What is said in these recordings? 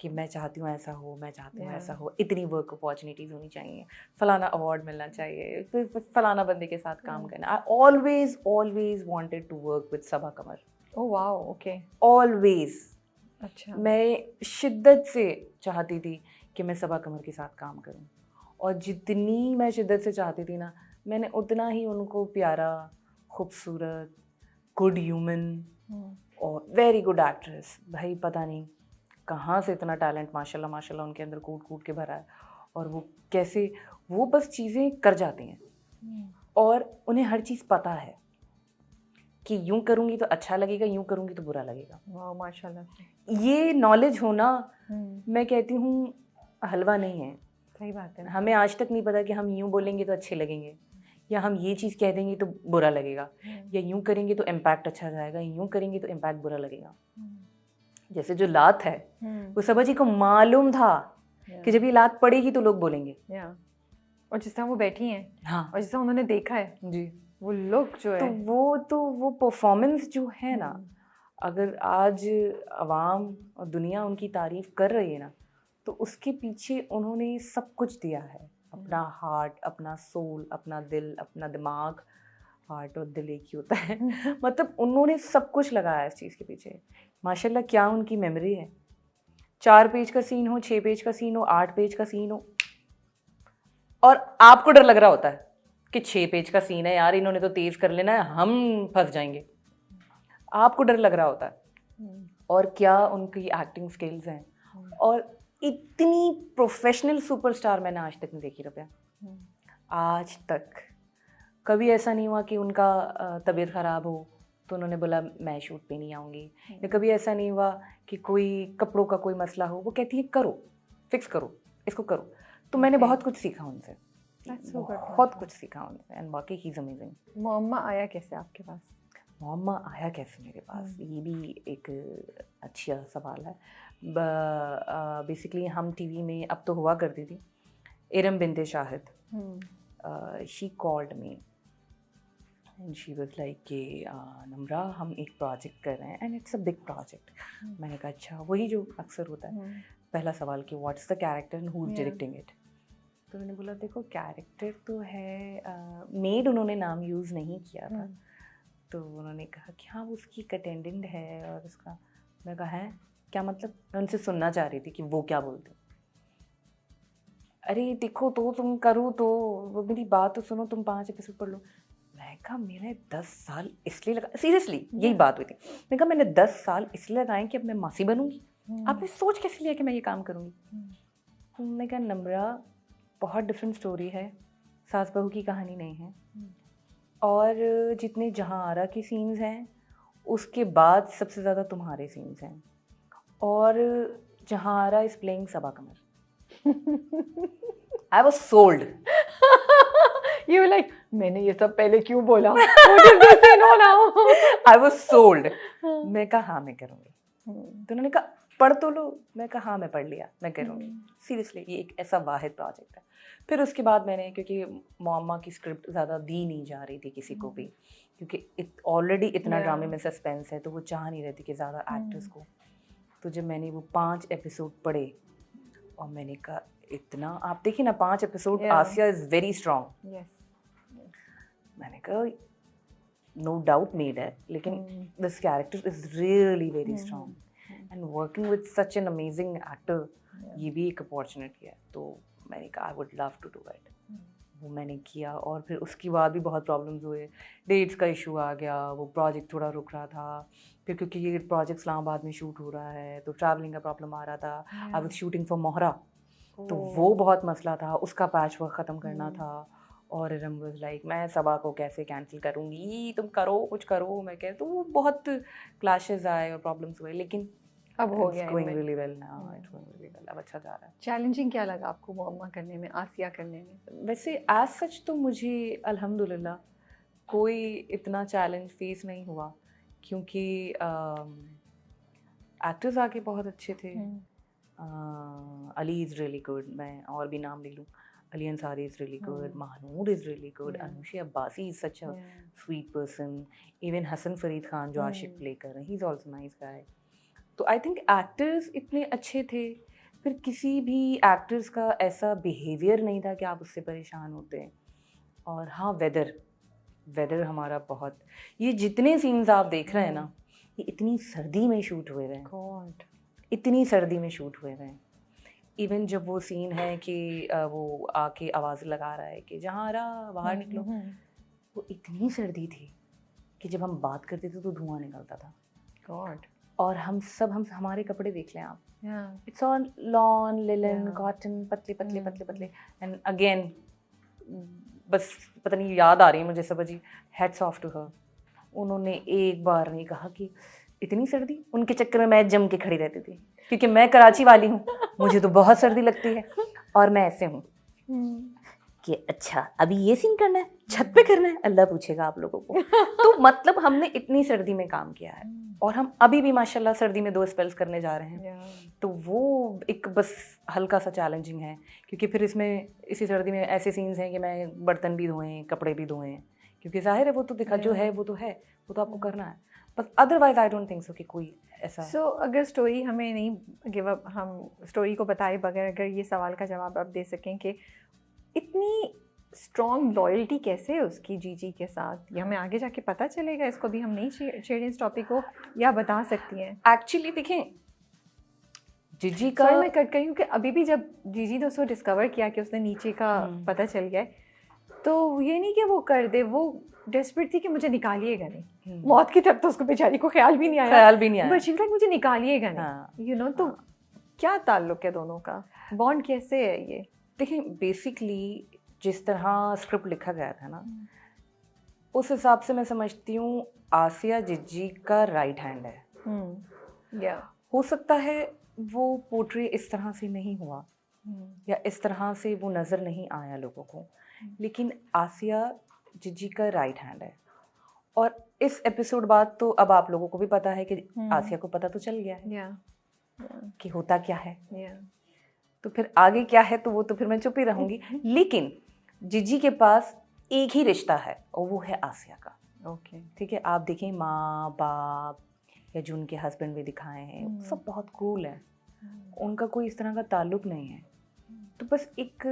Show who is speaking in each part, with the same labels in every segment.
Speaker 1: कि मैं चाहती हूँ ऐसा हो, मैं चाहती हूँ ऐसा हो, इतनी वर्क अपॉर्चुनिटीज़ होनी चाहिए, फलाना अवार्ड मिलना चाहिए, फिर फलाना बंदे के साथ काम करना। I always wanted to work with Saba Qamar.
Speaker 2: Oh wow, okay.
Speaker 1: Always.
Speaker 2: अच्छा।
Speaker 1: मैं शिद्दत से चाहती थी कि मैं सबा कमर के साथ काम करूं, और जितनी मैं शिद्दत से चाहती थी ना, मैंने उतना ही उनको प्यारा, खूबसूरत, गुड ह्यूमन और वेरी गुड एक्ट्रेस, भाई पता नहीं कहाँ से इतना टैलेंट माशाल्लाह माशाल्लाह उनके अंदर कूट कूट के भरा है। और वो कैसे, वो बस चीज़ें कर जाती हैं और उन्हें हर चीज़ पता है कि यूं करूंगी तो अच्छा लगेगा, यूं करूंगी तो बुरा लगेगा।
Speaker 2: वाह माशाल्लाह।
Speaker 1: ये नॉलेज होना, मैं कहती हूँ, हलवा नहीं है।
Speaker 2: सही बात है।
Speaker 1: हमें आज तक नहीं पता कि हम यूं बोलेंगे तो अच्छे लगेंगे, या हम ये चीज़ कह देंगे तो बुरा लगेगा, या यूं करेंगे तो इम्पैक्ट अच्छा जाएगा, यूं करेंगे तो इम्पैक्ट बुरा लगेगा। जैसे जो लात है, वो सबा जी को मालूम था कि जब ये लात पड़ेगी तो लोग बोलेंगे।
Speaker 2: और जिस तरह वो बैठी हैं,
Speaker 1: हाँ,
Speaker 2: और जिस तरह उन्होंने देखा है
Speaker 1: जी,
Speaker 2: वो लुक जो है,
Speaker 1: तो वो परफॉर्मेंस जो है ना, अगर आज अवाम और दुनिया उनकी तारीफ कर रही है ना, तो उसके पीछे उन्होंने सब कुछ दिया है। अपना हार्ट, अपना सोल, अपना दिल, अपना दिमाग। हार्ट और दिल एक ही होता है। मतलब उन्होंने सब कुछ लगाया इस चीज़ के पीछे। माशाल्लाह क्या उनकी मेमोरी है। 4 पेज का सीन हो, 6 पेज का सीन हो, 8 पेज का सीन हो, और आपको डर लग रहा होता है कि 6 पेज का सीन है यार, इन्होंने तो तेज कर लेना है, हम फंस जाएंगे। आपको डर लग रहा होता है। और क्या उनकी एक्टिंग स्किल्स हैं, और इतनी प्रोफेशनल सुपरस्टार मैंने आज तक नहीं देखी रुपया। आज तक कभी ऐसा नहीं हुआ कि उनका तबीयत ख़राब हो तो उन्होंने बोला मैं शूट पे नहीं आऊँगी, या कभी ऐसा नहीं हुआ कि कोई कपड़ों का कोई मसला हो, वो कहती है करो, फिक्स करो, इसको करो। तो मैंने बहुत कुछ सीखा उनसे, बहुत कुछ सीखा उनसे। एंड बाकी ही इज़ अमेजिंग।
Speaker 2: मोअम्मा आया कैसे आपके पास?
Speaker 1: मोअम्मा आया कैसे मेरे पास, ये भी एक अच्छा सवाल है। बेसिकली हम टीवी में अब तो हुआ करती थी, Iram binte Shahid, she called me and she was like कि नम्रा हम एक प्रोजेक्ट कर रहे हैं and it's a big project. मैंने कहा अच्छा, वही जो अक्सर होता है, पहला सवाल कि what's the character and who is directing it. तो मैंने बोला देखो कैरेक्टर तो है, मेड उन्होंने नाम यूज़ नहीं किया था। तो उन्होंने कहा कि हाँ वो उसकी एक अटेंडेंट है और उसका। मैं कहा है क्या मतलब, मैं उनसे सुनना चाह रही थी कि वो क्या बोलते। अरे देखो तो तुम करो तो, वो मेरी बात तो सुनो, तुम 5 एपिसोड पढ़ लो। मैं कहा मैंने 10 साल इसलिए लगा, सीरियसली यही बात हुई थी। मैं कहा मैंने 10 साल इसलिए लगाए कि अब मैं मासी बनूंगी, आपने सोच कैसे लिया कि मैं ये काम करूंगी। उन्होंने कहा नम्रा बहुत डिफरेंट स्टोरी है, सास बहू की कहानी नहीं है, और जितने जहाँ आरा के सीन्स हैं उसके बाद सबसे ज़्यादा तुम्हारे सीन्स हैं, और जहाँ Aara is playing Saba Qamar. I was sold.
Speaker 2: You were like, मैंने ये सब पहले क्यों बोला?
Speaker 1: I was sold. मैं कहा हाँ मैं करूँगी। तो उन्होंने कहा पढ़ तो लो। मैं कहा हाँ मैं पढ़ लिया, मैं करूँगी। सीरियसली ये एक ऐसा वाहिद प्रोजेक्ट है। फिर उसके बाद मैंने, क्योंकि मोअम्मा की स्क्रिप्ट ज़्यादा दी नहीं जा रही थी किसी को भी, क्योंकि ऑलरेडी इतना ड्रामे में सस्पेंस है, तो वो चाह नहीं रहती कि ज़्यादा एक्ट्रेस को। तो जब मैंने वो 5 एपिसोड पढ़े और मैंने कहा इतना, आप देखिए ना 5 episode, Asiya is very strong. मैंने कहा नो डाउट मेड है, लेकिन this character is really very strong and working with such an amazing actor, ये भी एक अपॉर्चुनिटी है। तो मैंने कहा I would love to do it. वो मैंने किया, और फिर उसके बाद भी बहुत प्रॉब्लम्स हुए, डेट्स का इशू आ गया, वो प्रोजेक्ट थोड़ा रुक रहा था, फिर क्योंकि ये प्रोजेक्ट इस्लामाबाद में शूट हो रहा है तो ट्रैवलिंग का प्रॉब्लम आ रहा था। आई वाज शूटिंग फॉर मोहरा, तो वो बहुत मसला था, उसका पैच वर्क ख़त्म करना था। और इरम वाज लाइक मैं सबा को कैसे कैंसिल करूँगी, तुम करो कुछ करो। मैं कह, तो वो बहुत क्लैशेस आए और प्रॉब्लम्स हुए, लेकिन
Speaker 2: अब हो गया,
Speaker 1: going really well now, it's going really well, अब अच्छा जा रहा है।
Speaker 2: चैलेंजिंग क्या लगा आपको मोअम्मा करने में, आसिया करने में?
Speaker 1: वैसे एज सच तो मुझे अल्हम्दुलिल्लाह कोई इतना चैलेंज फेस नहीं हुआ, क्योंकि एक्टर्स आके बहुत अच्छे थे। अली इज़ रियली गुड, मैं और भी नाम ले लूँ, Ali Ansari is really good, Mahanoor is really good, Anushay Abbasi is such a sweet person, even Hasan Farid Khan जो आशिक प्ले कर रहे हैं, he is also nice guy. तो आई थिंक एक्टर्स इतने अच्छे थे फिर किसी भी एक्टर्स का ऐसा बिहेवियर नहीं था कि आप उससे परेशान होते हैं। और हाँ, वेदर हमारा बहुत, ये जितने सीन्स आप देख रहे हैं ना, ये इतनी सर्दी में शूट हुए हुए हैं, इतनी सर्दी में शूट हुए हुए हैं। इवन जब वो सीन है कि वो आके आवाज़ लगा रहा है कि जहाँ रहा बाहर निकलो, वो इतनी सर्दी थी कि जब हम बात करते थे तो धुआं निकलता था।
Speaker 2: गॉड।
Speaker 1: और हम हमारे कपड़े देख लें आप, it's all lawn, linen, cotton, पतले पतले पतले पतले। एंड अगेन बस पता नहीं याद आ रही है मुझे सब जी, हैट्स ऑफ टू हर। उन्होंने एक बार नहीं कहा कि इतनी सर्दी। उनके चक्कर में मैं जम के खड़ी रहती थी, क्योंकि मैं कराची वाली हूँ, मुझे तो बहुत सर्दी लगती है। और मैं ऐसे हूँ कि अच्छा अभी ये सीन करना है, छत पे करना है, अल्लाह पूछेगा आप लोगों को। तो मतलब हमने इतनी सर्दी में काम किया है, और हम अभी भी माशाल्लाह सर्दी में 2 स्पेल्स करने जा रहे हैं। तो वो एक बस हल्का सा चैलेंजिंग है, क्योंकि फिर इसी सर्दी में ऐसे सीन्स हैं कि मैं बर्तन भी धोएं, कपड़े भी धोएं, क्योंकि जाहिर है वो तो दिखा जो है वो तो आपको करना है। But otherwise I don't think so कि कोई ऐसा।
Speaker 2: सो अगर स्टोरी हमें नहीं गिव अप, हम स्टोरी को बताए बगैर अगर ये सवाल का जवाब आप दे सकें कि इतनी स्ट्रॉन्ग लॉयल्टी कैसे है उसकी जीजी के साथ, ये हमें आगे जाके पता चलेगा? इसको भी हम नहीं छेड़ें इस टॉपिक को, या बता सकती हैं?
Speaker 1: एक्चुअली देखें, जीजी का
Speaker 2: मैं कट करी हूँ कि अभी भी जब जीजी ने उसको डिस्कवर किया कि उसने नीचे का पता चल गया, तो ये नहीं कि वो कर दे, वो डेस्परेट थी कि मुझे निकालिएगा नहीं। मौत की तरफ तो उसको बेचारी को ख्याल भी नहीं आया, बट शी वाज लाइक मुझे निकालिएगा नहीं, यू नो। तो क्या ताल्लुक है दोनों का, बॉन्ड कैसे है ये?
Speaker 1: देखें, बेसिकली जिस तरह स्क्रिप्ट लिखा गया था ना, उस हिसाब से मैं समझती हूँ आसिया जिज्जी का राइट हैंड है। हो सकता है वो पोर्ट्रे इस तरह से नहीं हुआ, या इस तरह से वो नज़र नहीं आया लोगों को, लेकिन आसिया जिज्जी का राइट हैंड है। और इस एपिसोड बाद तो अब आप लोगों को भी पता है कि आसिया को पता तो चल गया है कि होता क्या है। तो फिर आगे क्या है तो वो तो फिर मैं चुप ही रहूंगी। लेकिन जिज्जी के पास एक ही रिश्ता है, और वो है आसिया का।
Speaker 2: ओके,
Speaker 1: ठीक है। आप देखें माँ बाप या जो उनके हस्बैंड भी दिखाए हैं, सब बहुत कूल है, उनका कोई इस तरह का ताल्लुक नहीं है। तो बस एक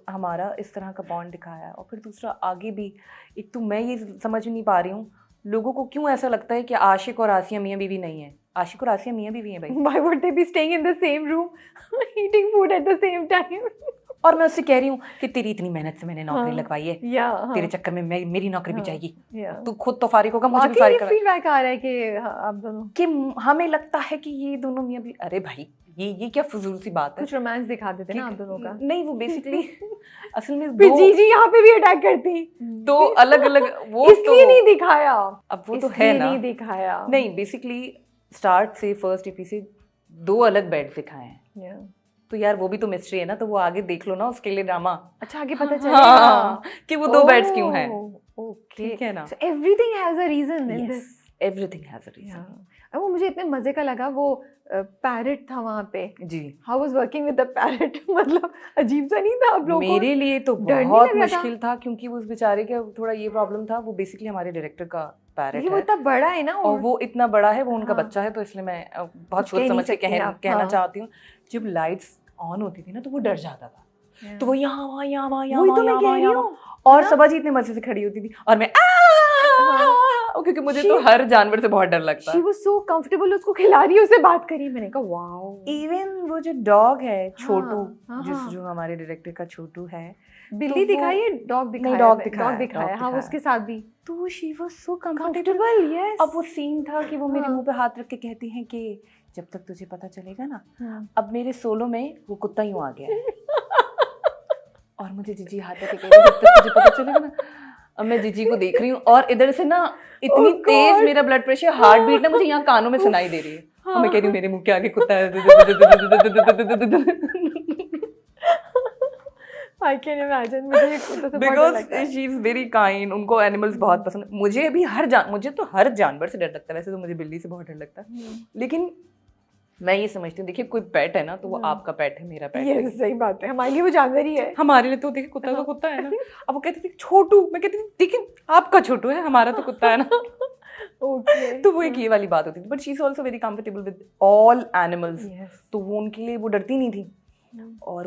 Speaker 1: हमारा इस तरह का बॉन्ड दिखाया। और फिर दूसरा आगे भी एक, तो मैं ये समझ नहीं पा रही हूँ लोगों को क्यों ऐसा लगता है कि आशिक और आसिया मियाँ बीवी नहीं है। आशिक और आसिया मियाँ बीवी हैं भाई।
Speaker 2: Why would they be staying in the same room, eating food at the same time?
Speaker 1: और मैं उससे कह रही हूँ कि तेरी इतनी मेहनत से मैंने नौकरी लगवाई है, तेरे चक्कर में मेरी नौकरी भी जाएगी, तू खुद तो फारिग होगा, मुझे भी फारिग करा।
Speaker 2: फीडबैक आ रहा है कि आप दोनों,
Speaker 1: कि हमें लगता है कि ये दोनों मियाँ भी, अरे भाई ये क्या फजूल सी बात है।
Speaker 2: कुछ रोमांस दिखा देते ना आप दोनों का।
Speaker 1: नहीं, वो बेसिकली असल में
Speaker 2: जीजी यहाँ पे भी अटैक करती,
Speaker 1: दो अलग अलग, वो
Speaker 2: इसलिए नहीं दिखाया,
Speaker 1: अब वो तो है ना,
Speaker 2: नहीं दिखाया।
Speaker 1: नहीं, बेसिकली स्टार्ट से फर्स्ट एपिसोड से 2 अलग बेड दिखाए हैं। तो यार वो भी तो मिस्ट्री है ना, तो वो आगे देख लो ना, उसके लिए ड्रामा।
Speaker 2: अच्छा, आगे पता चलेगा
Speaker 1: कि वो 2 बेड्स क्यों हैं।
Speaker 2: ओके,
Speaker 1: ठीक है ना।
Speaker 2: So everything has a reason in this.
Speaker 1: Everything has a reason.
Speaker 2: वो मुझे इतने मजे का लगा, वो पैरट था वहाँ पे
Speaker 1: जी।
Speaker 2: How was working with the parrot? मतलब अजीब सा नहीं था आप लोगों को?
Speaker 1: मेरे लिए तो बहुत मुश्किल था, क्योंकि उस बेचारे का थोड़ा ये प्रॉब्लम था, वो बेसिकली हमारे डायरेक्टर का पैरट है।
Speaker 2: वो इतना बड़ा है ना,
Speaker 1: और वो इतना बड़ा है, वो उनका बच्चा है, तो इसलिए मैं बहुत सोच समझ के कहना चाहती हूँ। जब लाइट्स ऑन होती थी ना, तो वो डर जाता था, तो वो यहाँ वहाँ और सबा जी इतने मजे से खड़ी होती थी, और मैं क्योंकि मुझे तो हर जानवर से बहुत डर लगता है।
Speaker 2: She was so comfortable, उसको खिला रही है, उससे बात करी, मैंने कहा वाओ।
Speaker 1: इवन वो जो डॉग है छोटू, जो हमारे डायरेक्टर का छोटू है,
Speaker 2: बिल्ली दिखाई है, डॉग दिखाया, हाँ उसके साथ भी, तो she was so comfortable, yes।
Speaker 1: अब वो सीन था कि वो मेरे मुंह पे हाथ रख के कहती हैं कि जब तक तुझे पता चलेगा ना, अब मेरे सोलो में वो कुत्ता यूं आ गया है। और मुझे जीजी हाथ रख के कहती है जब तक तुझे पता चलेगा ना। अब मैं जीजी को देख रही हूँ, और इधर से ना इतनी तेज मेरा ब्लड प्रेशर, हार्ट बीट ना मुझे यहाँ कानों में सुनाई दे रही है। और मैं कह रही हूँ मेरे मुंह के आगे कुत्ता है।
Speaker 2: I can imagine, मुझे ये कुत्ता से बहुत डर लगता है।
Speaker 1: Because she is very kind, उनको एनिमल्स बहुत पसंद। मुझे भी मुझे तो हर जानवर से डर लगता है, वैसे तो मुझे बिल्ली से बहुत डर लगता है, लेकिन मैं ये समझती हूँ, देखिए कोई पेट है ना, तो वो आपका पेट है, मेरा पेट है।
Speaker 2: सही बात है, हमारे लिए वो जानवर ही है।
Speaker 1: हमारे लिए तो देखिए कुत्ता का कुत्ता है ना। अब वो कहती थी छोटू, मैं कहती थी देखिए आपका छोटू है, हमारा तो कुत्ता है ना।
Speaker 2: Okay.
Speaker 1: तो वो एक ये वाली बात होती थी, but she is also very comfortable with all animals, तो वो उनके लिए वो डरती नहीं थी। और